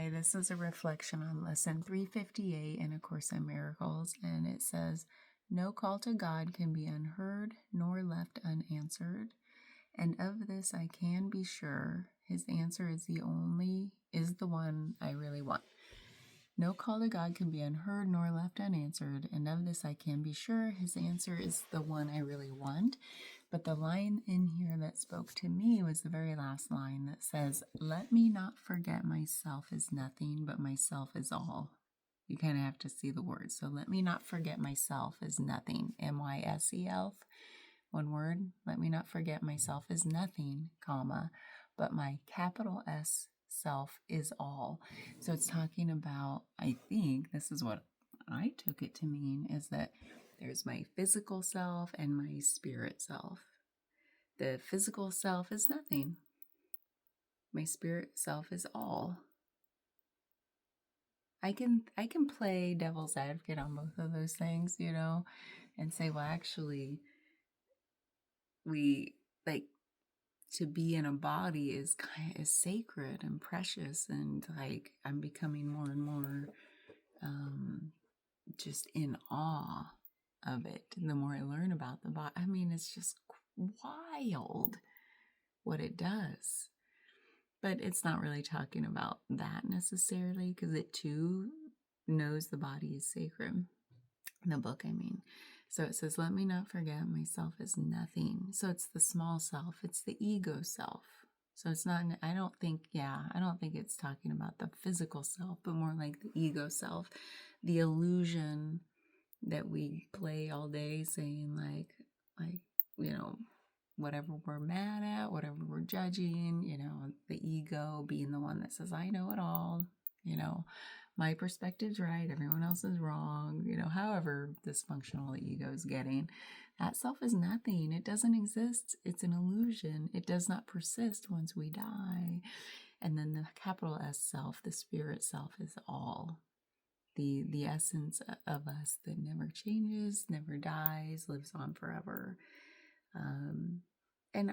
Hi, this is a reflection on lesson 358 in A Course in Miracles, and it says, "No call to God can be unheard nor left unanswered, and of this I can be sure, his answer is the one I really want." No call to God can be unheard nor left unanswered, and of this I can be sure, his answer is the one I really want. But the line in here that spoke to me was the very last line that says, "Let me not forget myself is nothing, but myself is all." You kind of have to see the words. So let me not forget myself is nothing, M-Y-S-E-L-F, one word. Let me not forget myself is nothing, comma, but my capital S self is all. So it's talking about, I think this is what I took it to mean, is that there's my physical self and my spirit self. The physical self is nothing. My spirit self is all. I can play devil's advocate on both of those things, and say, well, actually, to be in a body is sacred and precious, and I'm becoming more and more just in awe of it. The more I learn about the body, it's just wild what it does. But it's not really talking about that necessarily, because it too knows the body is sacred. The book, So it says, let me not forget myself is nothing. So it's the small self. It's the ego self. So it's not, I don't think it's talking about the physical self, but more like the ego self, the illusion that we play all day saying whatever we're mad at, whatever we're judging, the ego being the one that says, I know it all, my perspective's right, everyone else is wrong, however dysfunctional the ego is getting. That self is nothing. It doesn't exist. It's an illusion. It does not persist once we die. And then the capital S self, the spirit self, is all. The essence of us that never changes, never dies, lives on forever. And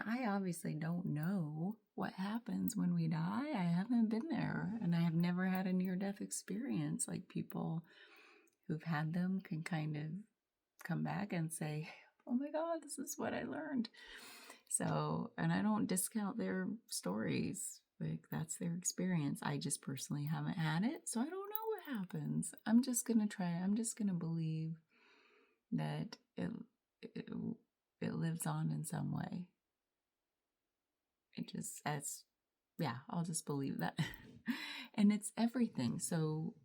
I obviously don't know what happens when we die. I haven't been there, and I have never had a near-death experience. Like, people who've had them can kind of come back and say, oh my God, this is what I learned. So, and I don't discount their stories. Like, that's their experience. I just personally haven't had it, so I don't know what happens. I'm just going to believe that it lives on in some way. I'll just believe that. And it's everything. So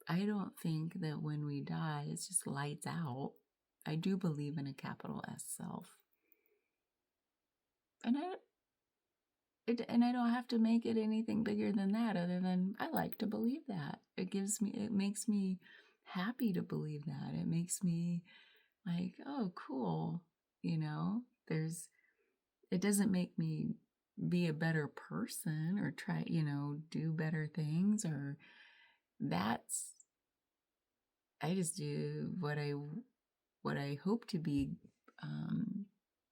I don't think that when we die, it's just lights out. I do believe in a capital S self. And I don't have to make it anything bigger than that, other than I like to believe that. It makes me happy to believe that. It makes me like, oh, cool. It doesn't make me be a better person or try, do better things, or I just do what I hope to be,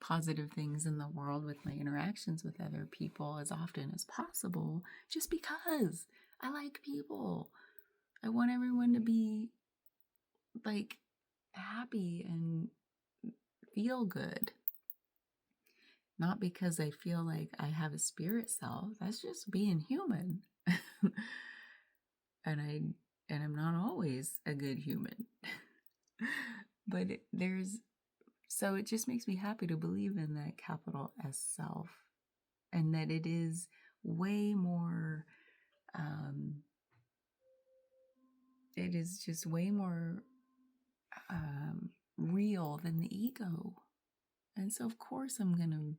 positive things in the world with my interactions with other people as often as possible, just because I like people. I want everyone to be happy and feel good. Not because I feel like I have a spirit self. That's just being human. And I'm not always a good human. But so it just makes me happy to believe in that capital S self, and that it is way more, it is just way more real than the ego. And so, of course, I'm going to,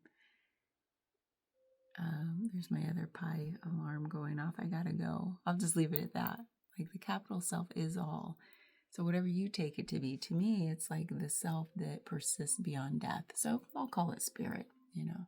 there's my other pie alarm going off. I got to go. I'll just leave it at that. Like, the capital self is all. So whatever you take it to be, to me, it's like the self that persists beyond death. So I'll call it spirit, Yeah.